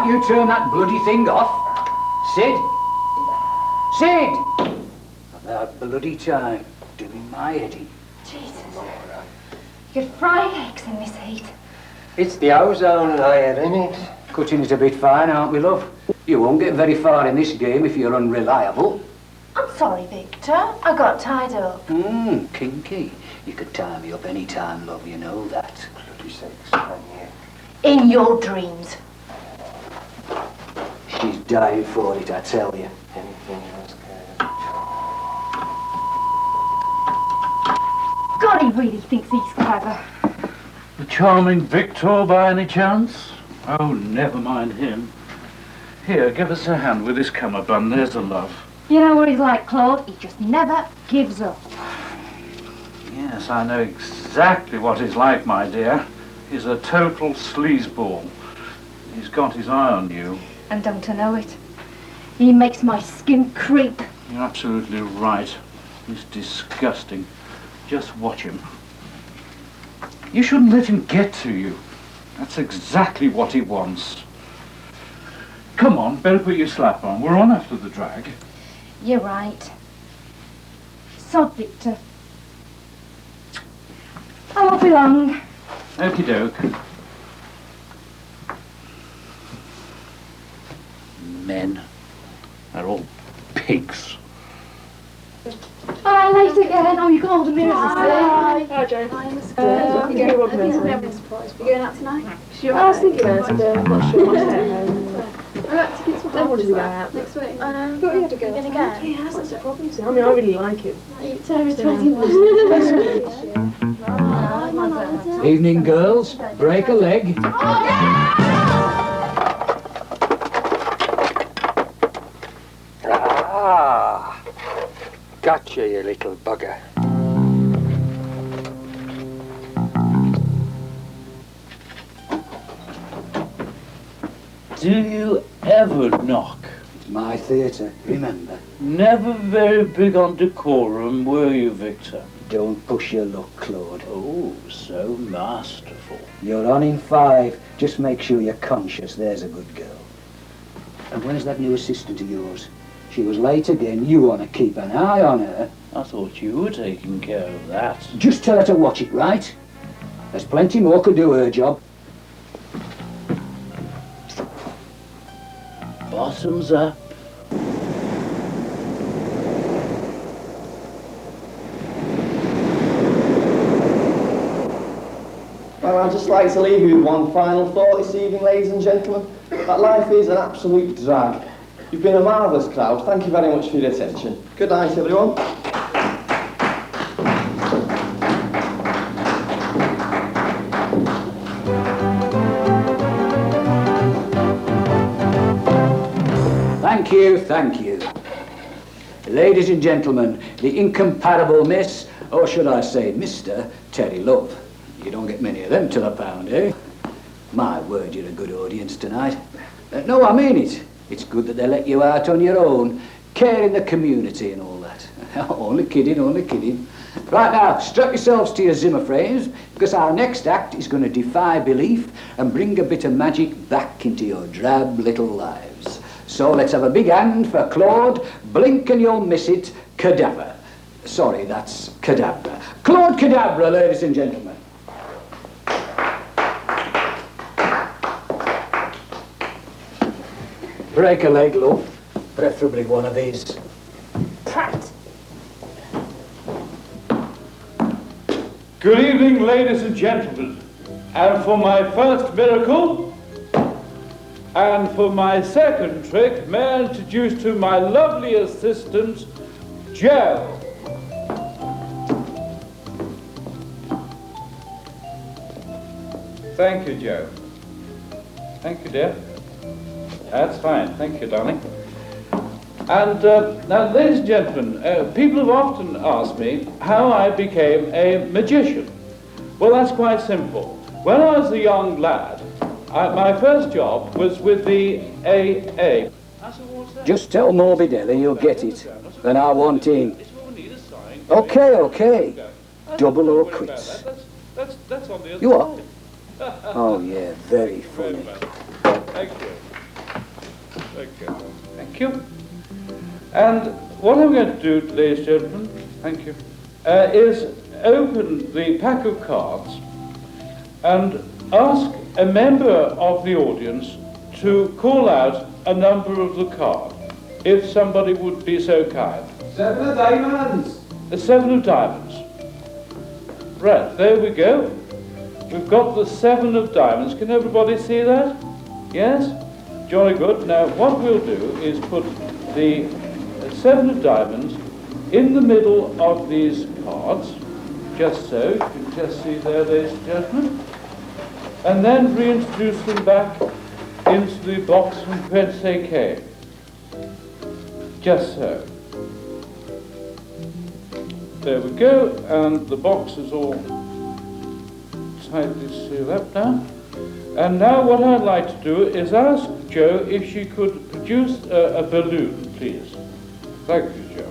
you turn that bloody thing off? Sid? Sid! About bloody time. Doing my head in. Jesus. You could fry eggs in this heat. It's the ozone layer, innit? Cutting it a bit fine, aren't we, love? You won't get very far in this game if you're unreliable. I'm sorry, Victor. I got tied up. Kinky. You could tie me up any time, love, you know that. Bloody sex, man, yeah. In your dreams. She's dying for it, I tell you. Anything else, God, he really thinks he's clever. The charming Victor, by any chance? Oh, never mind him. Here, give us a hand with this cummerbund. There's a love. You know what he's like, Claude? He just never gives up. Yes, I know exactly what he's like, my dear. He's a total sleazeball. He's got his eye on you. And don't I know it? He makes my skin creep. You're absolutely right. He's disgusting. Just watch him. You shouldn't let him get to you. That's exactly what he wants. Come on, better put your slap on. We're on after the drag. You're right. Sod, Victor. I won't be long. Okie doke. Men are all pigs. Hi, late again. Oh, you called me. Hi, Joe. Hi, Miss Claire. You're going to be surprised. We're going out tonight? Sure. I was thinking about it, I'm not sure what's at home. I like to get some I wanted to go out next week. I know. Thought you had to go. You're going to go? Yeah, that's a problem. I mean, I really like it. Evening, girls. Break a leg. Ah! Gotcha, you little bugger. Do you ever knock? It's my theatre, remember. Never very big on decorum, were you, Victor? Don't push your luck, Claude. Oh, so masterful. You're on in 5. Just make sure you're conscious. There's a good girl. And where's that new assistant of yours? She was late again. You want to keep an eye on her. I thought you were taking care of that. Just tell her to watch it, right? There's plenty more could do her job. Bottoms up. Well, I'd just like to leave you with one final thought this evening, ladies and gentlemen. That life is an absolute drag. You've been a marvellous crowd. Thank you very much for your attention. Good night, everyone. Thank you, thank you. Ladies and gentlemen, the incomparable Miss, or should I say Mr. Terry Love. You don't get many of them to the pound, eh? My word, you're a good audience tonight. No, I mean it. It's good that they let you out on your own, care in the community and all that. Only kidding, only kidding. Right now, strap yourselves to your Zimmer frames, because our next act is going to defy belief and bring a bit of magic back into your drab little lives. So let's have a big hand for Claude, blink and you'll miss it, Cadabra. Sorry, that's Cadabra. Claude Cadabra, ladies and gentlemen. Break a leg, love. Preferably one of these. Prat. Good evening, ladies and gentlemen. And for my first miracle, and for my second trick, may I introduce to my lovely assistant, Joe. Thank you, Joe. Thank you, dear. That's fine. Thank you, darling. And now, ladies and gentlemen, people have often asked me how I became a magician. Well, that's quite simple. When I was a young lad, my first job was with the AA. Just tell Morbidelli you'll get it. Then I want in. Okay, okay. Double or quits. That's on the other You are? side. Oh, yeah, very funny. Thank you. Okay, thank you. And what I'm going to do, ladies and gentlemen, thank you, is open the pack of cards and ask a member of the audience to call out a number of the card, if somebody would be so kind. 7 of diamonds. The 7 of diamonds. Right, there we go. We've got the 7 of diamonds. Can everybody see that? Yes? Jolly good. Now, what we'll do is put the 7 of diamonds in the middle of these cards, just so. You can just see there, ladies and gentlemen. And then reintroduce them back into the box from whence they came. Just so. There we go, and the box is all tightly sealed up now. And now what I'd like to do is ask Jo if she could produce a balloon, please. Thank you, Jo.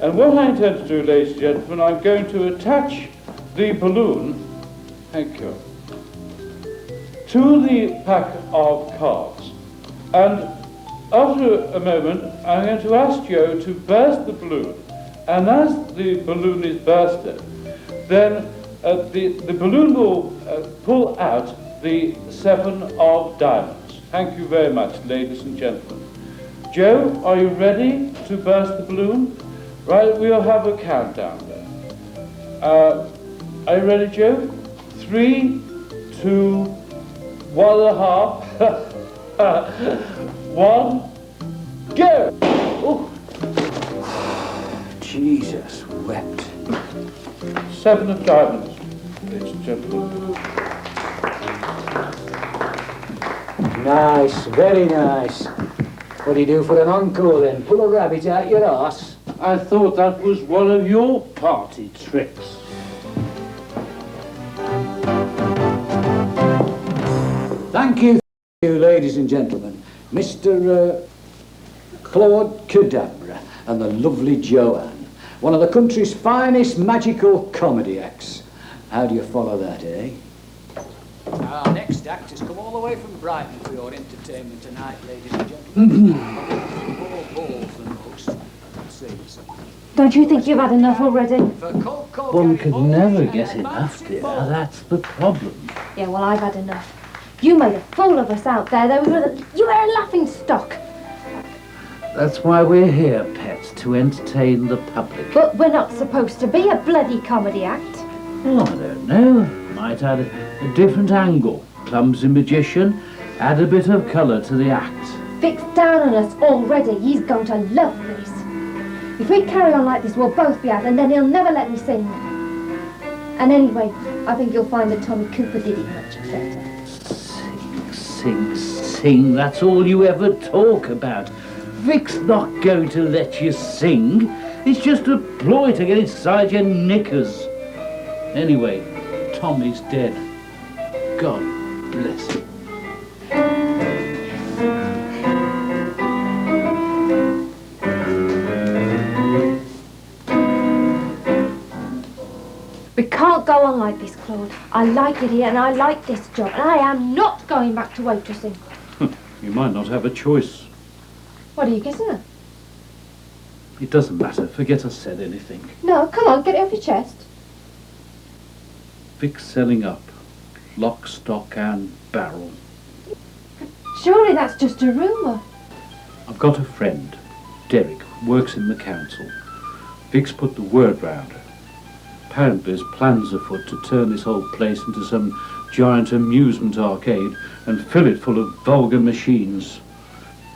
And what I intend to do, ladies and gentlemen, I'm going to attach the balloon, thank you, to the pack of cards. And after a moment, I'm going to ask Jo to burst the balloon. And as the balloon is bursted, then the balloon will pull out the 7 of diamonds. Thank you very much, ladies and gentlemen. Jo, are you ready to burst the balloon? Right, we'll have a countdown then. Are you ready, Jo? 3, 2, 1.5, 1, go! Oh. Jesus wept. 7 of diamonds, ladies and gentlemen. Nice, very nice. What do you do for an encore then? Pull a rabbit out your arse? I thought that was one of your party tricks. Thank you, ladies and gentlemen. Mr. Claude Cadabra and the lovely Joanne. One of the country's finest magical comedy acts. How do you follow that, eh? Our next act has come all the way from Brighton for your entertainment tonight, ladies and gentlemen. More balls than most. Don't you think you've had enough already? One could never get enough, dear. That's the problem. Yeah, well, I've had enough. You made a fool of us out there. You were a laughing stock. That's why we're here, pets, to entertain the public. But we're not supposed to be a bloody comedy act. Oh, I don't know. Might add a different angle. Clumsy magician, add a bit of colour to the act. Vic's down on us already. He's going to love this. If we carry on like this, we'll both be out, and then he'll never let me sing. And anyway, I think you'll find that Tommy Cooper did it much better. Sing, sing, sing. That's all you ever talk about. Vic's not going to let you sing. It's just a ploy to get inside your knickers. Anyway, Tommy's dead. God bless him. We can't go on like this, Claude. I like it here and I like this job, and I am not going back to waitressing. You might not have a choice. What are you kissing at? It doesn't matter. Forget I said anything. No, come on, get it off your chest. Vic's selling up. Lock, stock and barrel. Surely that's just a rumour. I've got a friend, Derek, works in the council. Vic's put the word round. Apparently there's plans afoot to turn this whole place into some giant amusement arcade and fill it full of vulgar machines.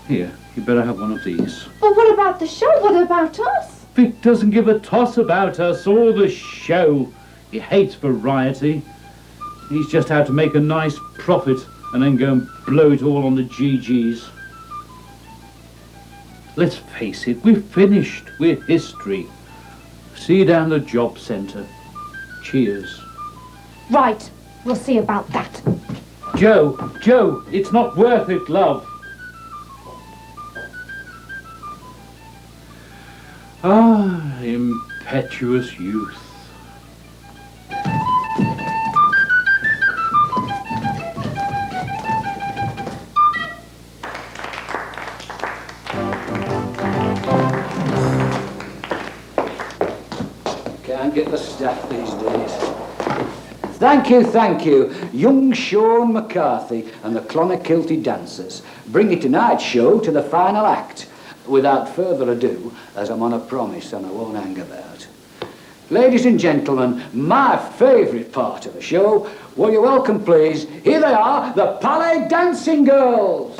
Here, you better have one of these. But what about the show? What about us? Vic doesn't give a toss about us or the show. He hates variety. He's just out to make a nice profit and then go and blow it all on the GGs. Let's face it, we're finished. We're history. See you down the job centre. Cheers. Right, we'll see about that. Jo, it's not worth it, love. Ah, impetuous youth. get the staff these days. Thank you, young Sean McCarthy and the Clonakilty Dancers. Bringing tonight's show to the final act. Without further ado, as I'm on a promise and I won't hang about. Ladies and gentlemen, my favourite part of the show, will you welcome please, here they are, the Palais Dancing Girls.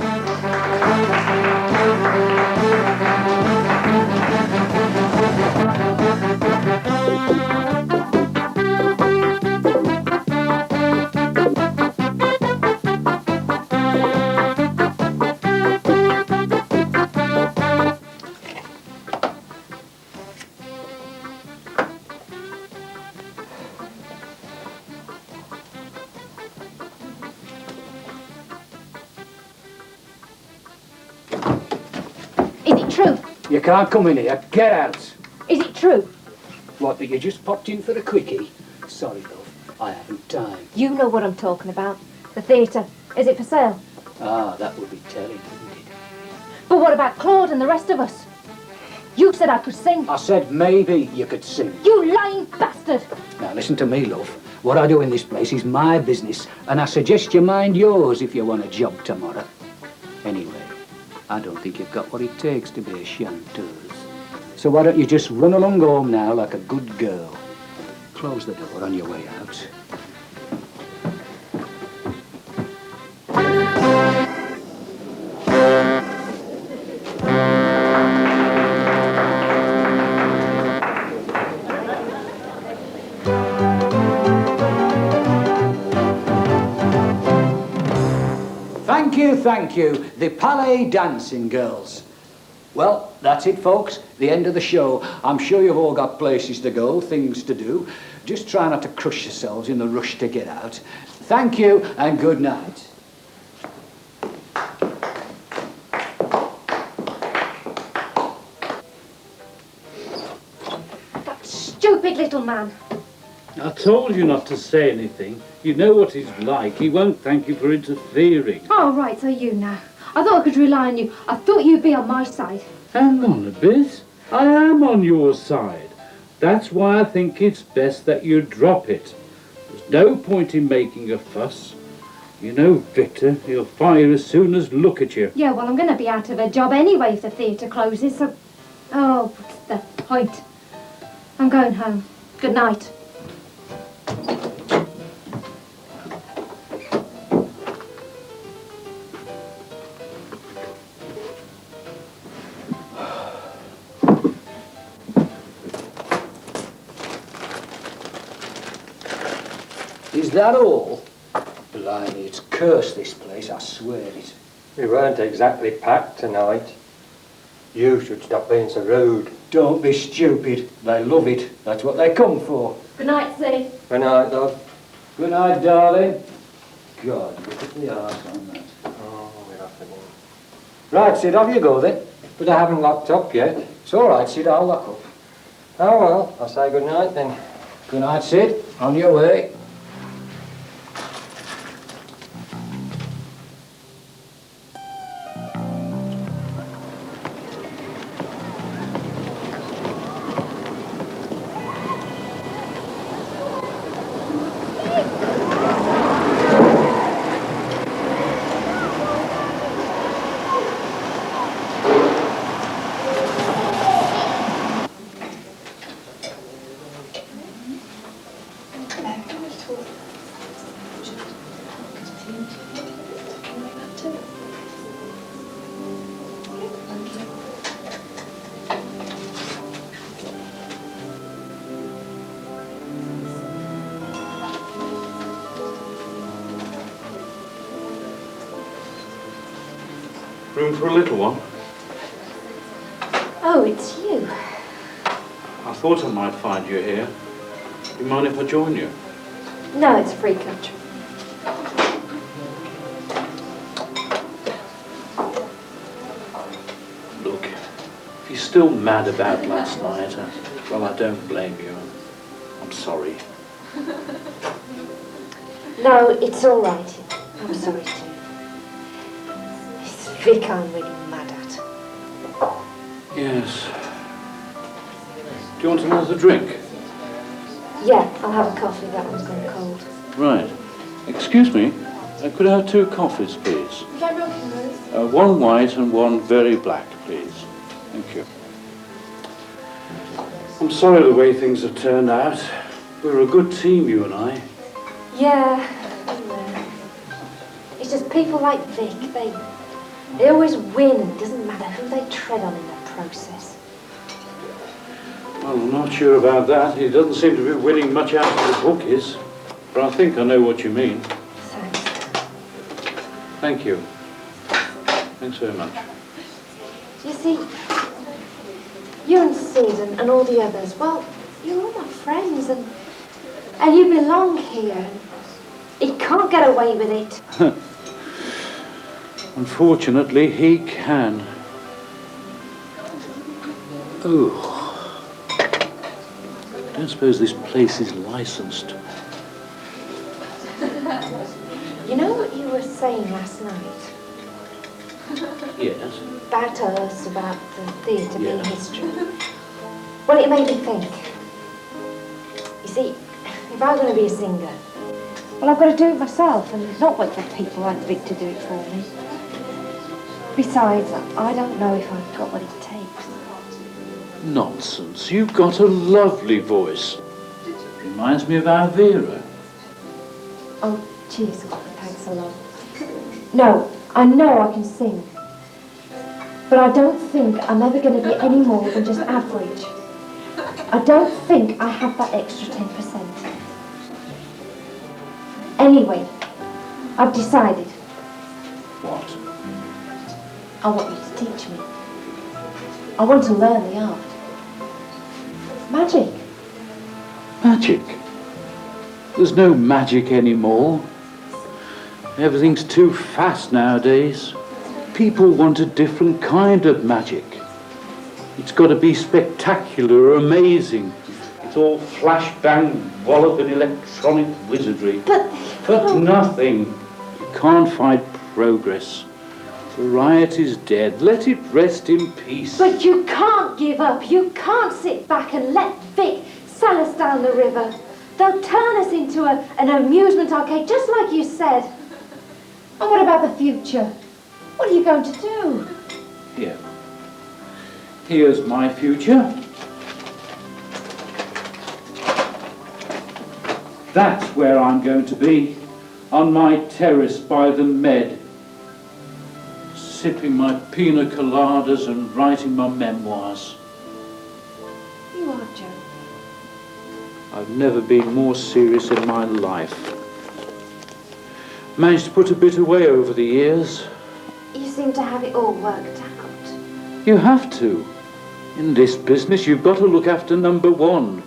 Is it true? You can't come in here, get out. Is it true? What, you just popped in for a quickie? Sorry, love, I haven't time. You know what I'm talking about. The theatre. Is it for sale? Ah, that would be telling, wouldn't it? But what about Claude and the rest of us? You said I could sing. I said maybe you could sing. You lying bastard! Now listen to me, love. What I do in this place is my business, and I suggest you mind yours if you want a job tomorrow. Anyway, I don't think you've got what it takes to be a chanteuse. So why don't you just run along home now like a good girl? Close the door on your way out. Thank you, the Palais Dancing Girls. Well, that's it, folks. The end of the show. I'm sure you've all got places to go, things to do. Just try not to crush yourselves in the rush to get out. Thank you and good night. That stupid little man. I told you not to say anything. You know what he's like. He won't thank you for interfering. Oh, right, so you know. I thought I could rely on you. I thought you'd be on my side. Hang on a bit. I am on your side. That's why I think it's best that you drop it. There's no point in making a fuss. You know, Victor, he'll fire as soon as look at you. Yeah, well, I'm going to be out of a job anyway if the theatre closes, so... Oh, what's the point? I'm going home. Good night. Is that all? Blimey, it's cursed, this place, I swear it. We weren't exactly packed tonight. You should stop being so rude. Don't be stupid. They love it. That's what they come for. Good night, Sid. Good night, love. Good night, darling. God, look at the arse on that. Oh, we're off again. Right, Sid, off you go then. But I haven't locked up yet. It's all right, Sid, I'll lock up. Oh, well, I'll say good night then. Good night, Sid. On your way. Room for a little one? Oh, it's you. I thought I might find you here. Do you mind if I join you? No, it's free country. Look, if you're still mad about last night, well, I don't blame you. I'm sorry. No, it's all right. I'm sorry too. It's Vic I'm really mad at. Yes. Do you want another drink? Yeah, I'll have a coffee. That one's gone cold. Right. Excuse me. Could I have 2 coffees, please? Would you like milk in those? One white and one very black, please. Thank you. I'm sorry the way things have turned out. We're a good team, you and I. Yeah. It's just people like Vic. They always win. It doesn't matter who they tread on in the process. Well, I'm not sure about that. He doesn't seem to be winning much out of the bookies. But I think I know what you mean. Thanks. Thank you. Thanks very much. You see, you and Sid and all the others, well, you're all my friends and you belong here. He can't get away with it. Unfortunately, he can. Oh. I don't suppose this place is licensed. You know what you were saying last night? Yes. About us, about the theatre being Yeah. history. Well, it made me think. You see, if I was going to be a singer, well, I've got to do it myself and not wait for people like Vic to do it for me. Besides, I don't know if I've got what it takes. Nonsense. You've got a lovely voice. Reminds me of our Vera. Oh, cheers. Thanks a lot. No, I know I can sing. But I don't think I'm ever going to be any more than just average. I don't think I have that extra 10%. Anyway, I've decided. What? I want you to teach me. I want to learn the art. Magic. Magic? There's no magic anymore. Everything's too fast nowadays. People want a different kind of magic. It's got to be spectacular, amazing. It's all flash, bang, wallop and electronic wizardry. But nothing. You can't find progress. Variety's dead. Let it rest in peace. But you can't give up. You can't sit back and let Vic sell us down the river. They'll turn us into an amusement arcade, just like you said. And what about the future? What are you going to do? Here. Here's my future. That's where I'm going to be. On my terrace by the Med. Sipping my pina coladas and writing my memoirs. You are, Joe. I've never been more serious in my life. Managed to put a bit away over the years. You seem to have it all worked out. You have to. In this business, you've got to look after number one.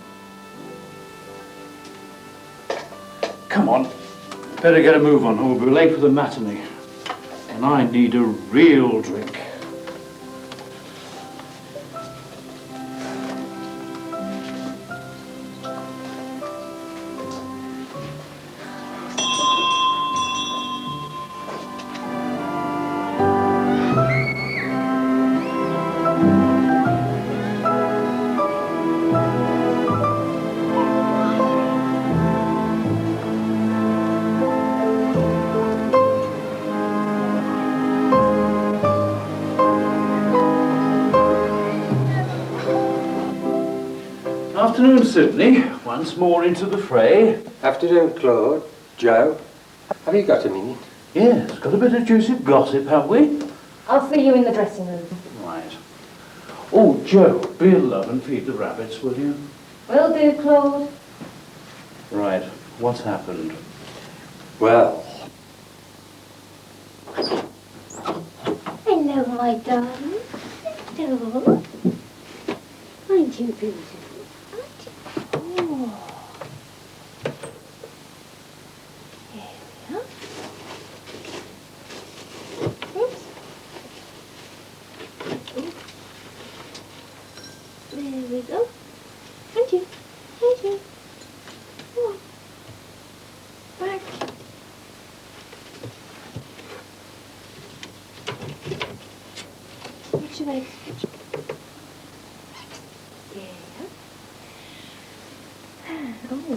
Come on. Better get a move on, or we'll be late for the matinee. And I need a real drink. Afternoon, Sydney. Once more into the fray. Afternoon, Claude. Joe, have you got a minute? Yes, got a bit of juicy gossip, have we? I'll see you in the dressing room. Right. Oh, Joe, be a love and feed the rabbits, will you? Will do, Claude. Right. What's happened? Well, Hello, my darling. Hello. Aren't you beautiful? Oh. Here we are. Oops. There we go. Thank you. Thank you. Oh. Back. Which way? Yeah. Oh.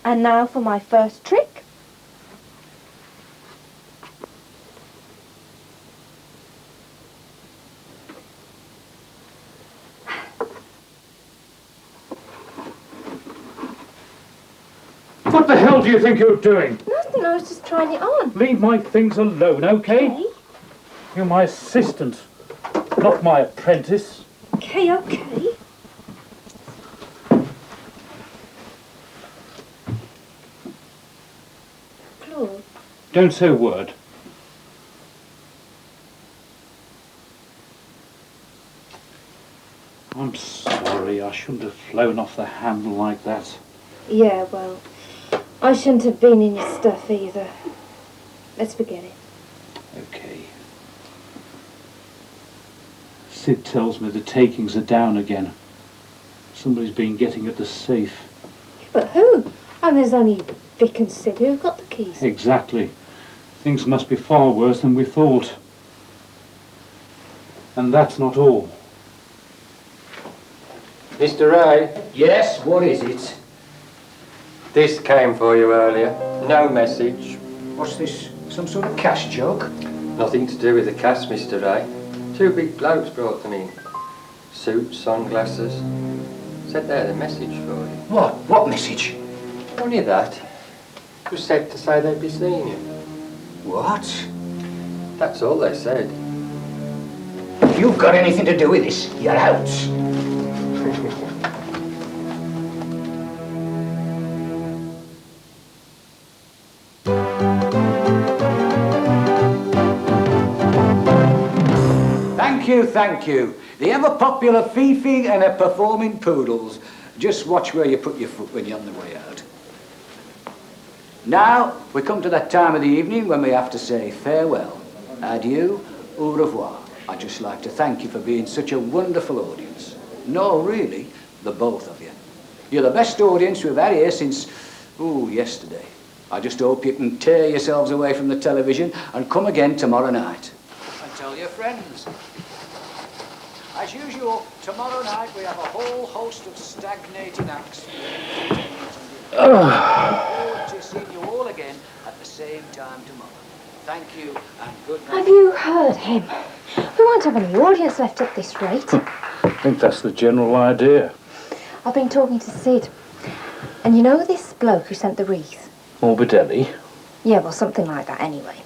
And now for my first trick. What the hell do you think you're doing? Nothing, I was just trying it on. Leave my things alone, okay? Okay, You're my assistant, not my apprentice. okay. Claude, Don't say a word. I'm sorry, I shouldn't have flown off the handle like that. yeah, well, I shouldn't have been in your stuff either. Let's forget it. Okay. Sid tells me the takings are down again. Somebody's been getting at the safe. But who? And there's only Vic and Sid who've got the keys. Exactly. Things must be far worse than we thought. And that's not all. Mr. Ray, Yes, what is it? this came for you earlier. No message. What's this? Some sort of cash joke? Nothing to do with the cast, Mr. Ray. Two big blokes brought them in. Suits, sunglasses. Said they're the message for you. What? What message? Only that. Just said to say they'd be seeing you. What? That's all they said. If you've got anything to do with this, you're out. Thank you. The ever-popular Fifi and her performing poodles. Just watch where you put your foot when you're on the way out. Now, we come to that time of the evening when we have to say farewell, adieu, au revoir. I'd just like to thank you for being such a wonderful audience. No, really, the both of you. You're the best audience we've had here since, yesterday. I just hope you can tear yourselves away from the television and come again tomorrow night. And tell your friends. As usual, tomorrow night we have a whole host of stagnating acts. I look forward to seeing you all again at the same time tomorrow. Thank you and good night. Have you heard him? We won't have any audience left at this rate. I think that's the general idea. I've been talking to Sid. And you know this bloke who sent the wreath? Morbidelli. Yeah, well, something like that anyway.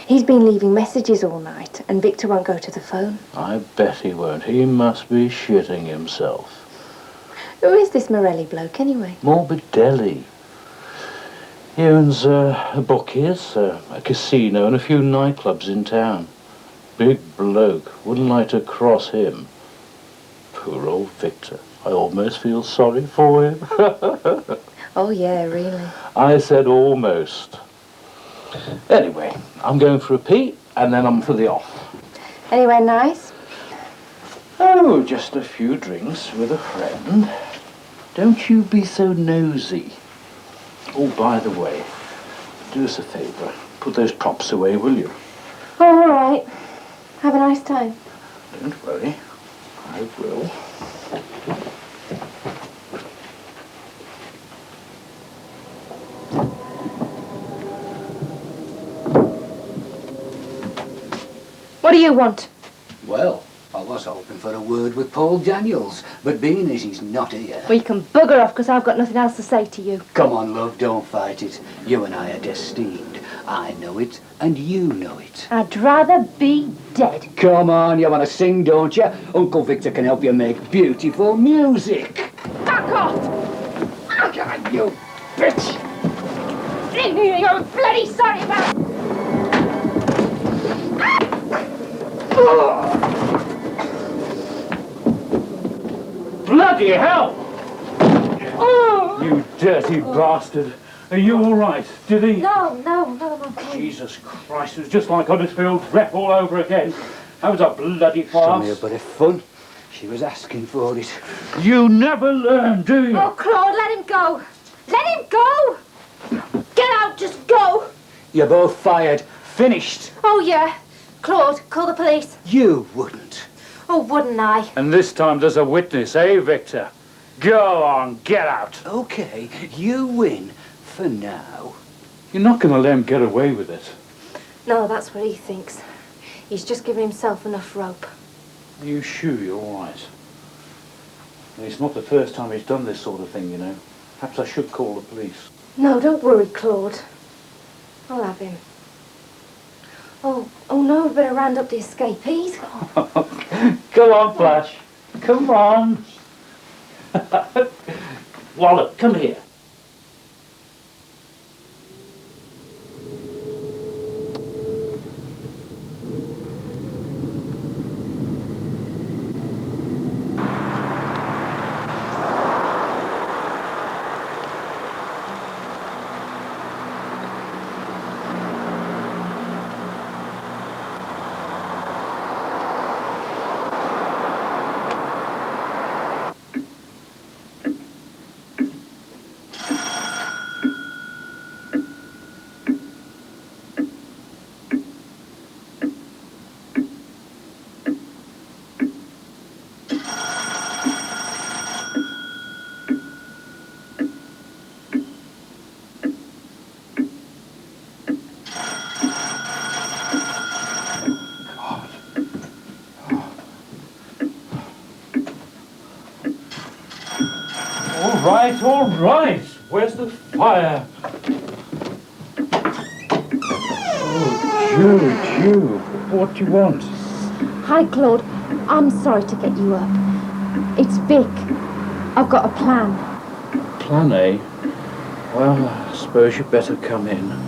He's been leaving messages all night, and Victor won't go to the phone. I bet he won't. He must be shitting himself. Who is this Morelli bloke, anyway? Morbidelli. He owns a bookies, a casino, and a few nightclubs in town. Big bloke. Wouldn't like to cross him. Poor old Victor. I almost feel sorry for him. Oh, yeah, really. I said almost. Anyway, I'm going for a pee, and then I'm for the off. Anywhere nice? Oh, just a few drinks with a friend. Don't you be so nosy. Oh, by the way, do us a favour. Put those props away, will you? Oh, all right. Have a nice time. Don't worry. I will. What do you want? Well, I was hoping for a word with Paul Daniels, but being as he's not here... Well, you can bugger off, because I've got nothing else to say to you. Come on, love, don't fight it. You and I are destined. I know it, and you know it. I'd rather be dead. Come on, you want to sing, don't you? Uncle Victor can help you make beautiful music. Back off! Come on, you bitch! You're bloody sorry about... Bloody hell! You dirty bastard. Are you all right? Did he? No. Jesus Christ, it was just like Huddersfield rep all over again. That was a bloody Some farce. a bit of fun. She was asking for it. You never learn, do you? Oh, Claude, let him go. Let him go. Get out, just go. You're both fired. Finished. Oh, yeah. Claude, call the police. You wouldn't. Oh, wouldn't I? And this time there's a witness, eh, Victor? Go on, get out. Okay, you win for now. You're not going to let him get away with it. No, that's what he thinks. He's just giving himself enough rope. Are you sure you're all right? It's not the first time he's done this sort of thing, you know. Perhaps I should call the police. No, don't worry, Claude. I'll have him. Oh no, we'd better round up the escapees. Come on, Flash. Come on. Wallop, come here. All right. Where's the fire? Oh, Jude, what do you want? Hi, Claude. I'm sorry to get you up. It's Vic. I've got a plan. Plan A? Well, I suppose you'd better come in.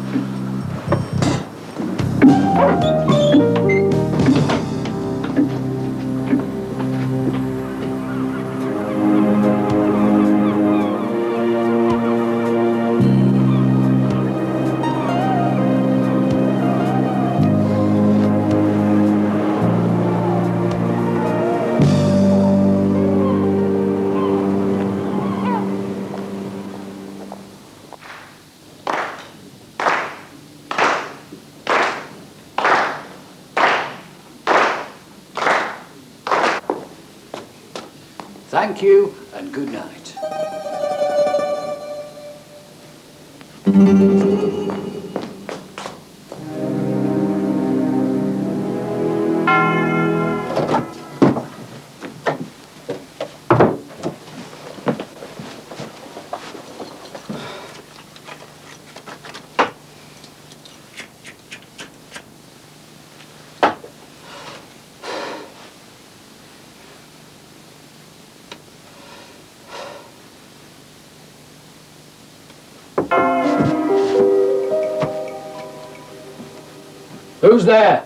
Thank you and good night. Who's there?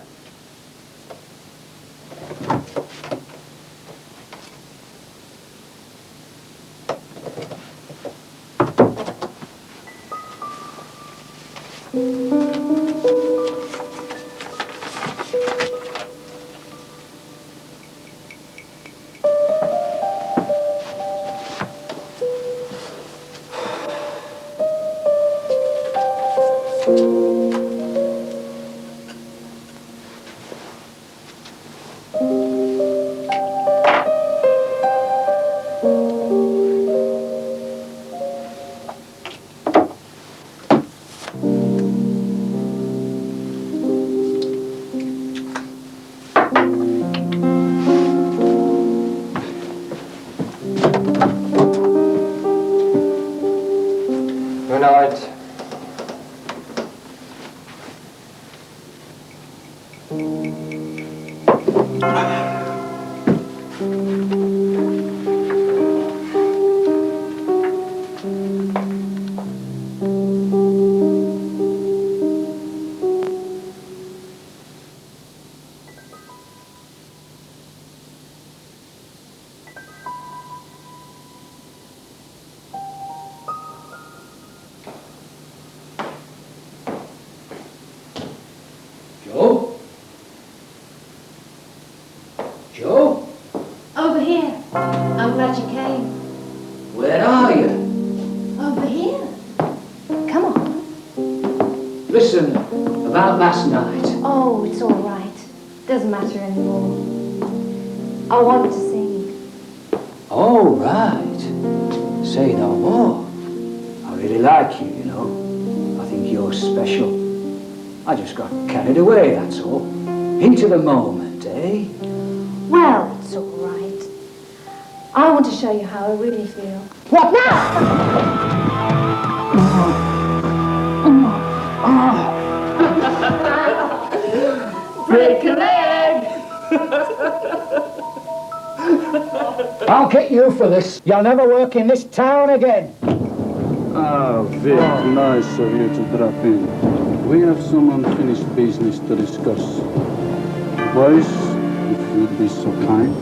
Good night. Joe? I'm glad you came. Where are you? Over here. Come on. Listen, about last night. Oh, it's all right. Doesn't matter anymore. I want to sing. Oh, right. Say no more. I really like you, you know. I think you're special. I just got carried away, that's all. Into the moment, eh? Well, it's all right. I want to show you how I really feel. What now? Break a leg! I'll get you for this. You'll never work in this town again. Ah, Vic, nice of you to drop in. We have some unfinished business to discuss. Boys, if you'd be so kind.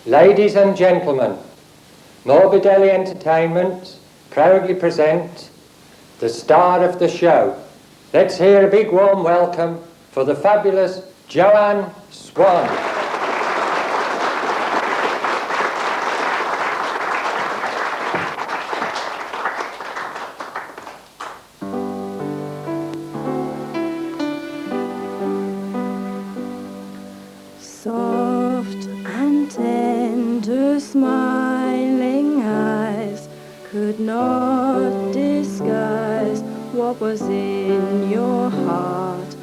Ladies and gentlemen, Morbidelli Entertainment proudly present the star of the show. Let's hear a big warm welcome for the fabulous Joanne Swan. Soft and tender smiling eyes could not disguise what was in your heart.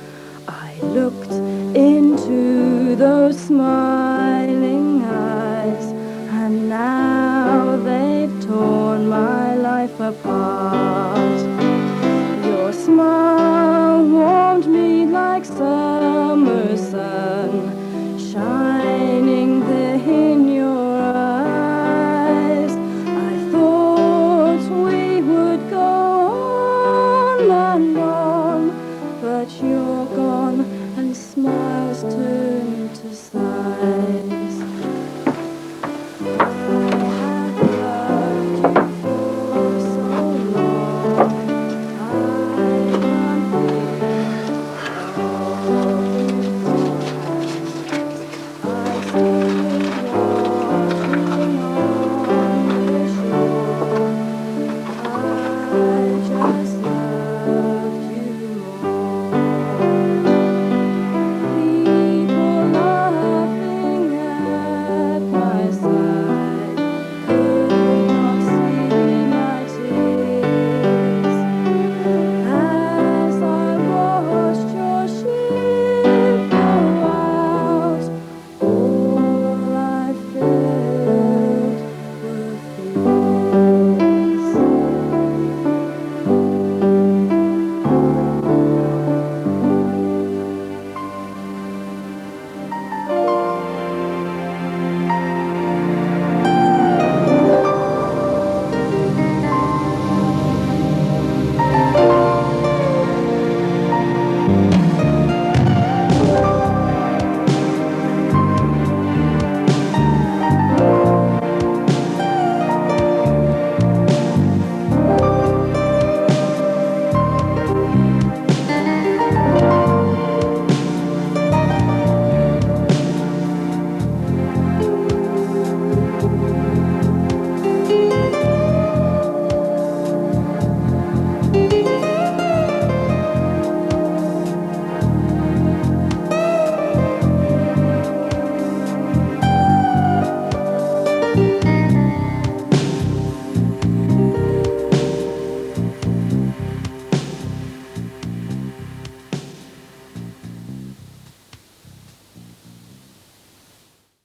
I looked into those smiling eyes, and now they've torn my life apart.